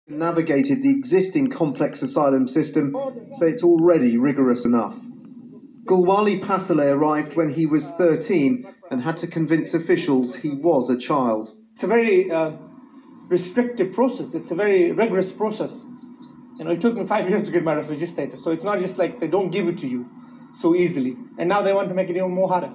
Navigated the existing complex asylum system, say it's already rigorous enough. Gulwali Pasaleh arrived when he was 13 and had to convince officials he was a child. It's a very restrictive process. It's a very rigorous process. It took me 5 years to get my refugee status, so it's not just like they don't give it to you so easily. And now they want to make it even more harder.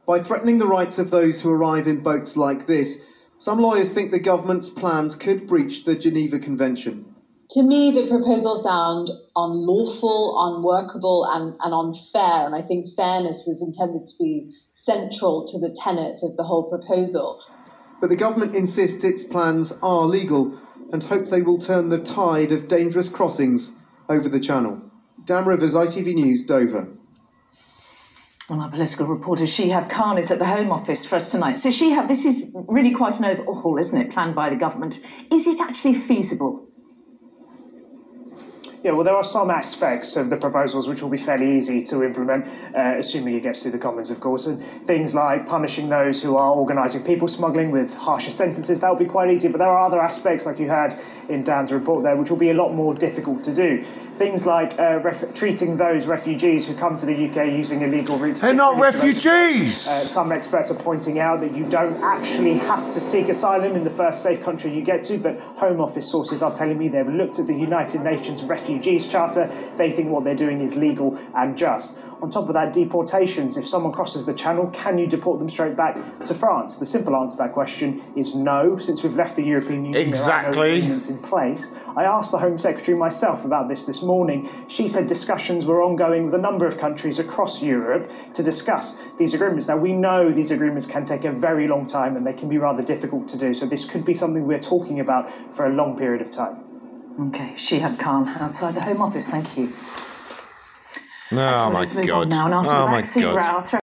By threatening the rights of those who arrive in boats like this, some lawyers think the government's plans could breach the Geneva Convention. To me, the proposals sound unlawful, unworkable, and unfair. And I think fairness was intended to be central to the tenet of the whole proposal. But the government insists its plans are legal and hope they will turn the tide of dangerous crossings over the Channel. Dan Rivers, ITV News, Dover. Well, our political reporter Shihab Khan is at the Home Office for us tonight. So Shihab, this is really quite an overhaul, isn't it, planned by the government. Is it actually feasible? Yeah, well, there are some aspects of the proposals which will be fairly easy to implement, assuming it gets through the Commons, of course. And things like punishing those who are organising people smuggling with harsher sentences, that will be quite easy. But there are other aspects, like you had in Dan's report there, which will be a lot more difficult to do. Things like treating those refugees who come to the UK using illegal routes. They're not refugees! Some experts are pointing out that you don't actually have to seek asylum in the first safe country you get to, but Home Office sources are telling me they've looked at the United Nations Refugees Charter. They think what they're doing is legal and just. On top of that, deportations. If someone crosses the Channel, can you deport them straight back to France? The simple answer to that question is no. Since we've left the European Union, exactly. There are no agreements in place. I asked the Home Secretary myself about this morning. She said discussions were ongoing with a number of countries across Europe to discuss these agreements. Now, we know these agreements can take a very long time and they can be rather difficult to do. So this could be something we're talking about for a long period of time. OK, Shihab Khan outside the Home Office. Thank you. Oh, my Let's move God. on now. And after the vaccine row,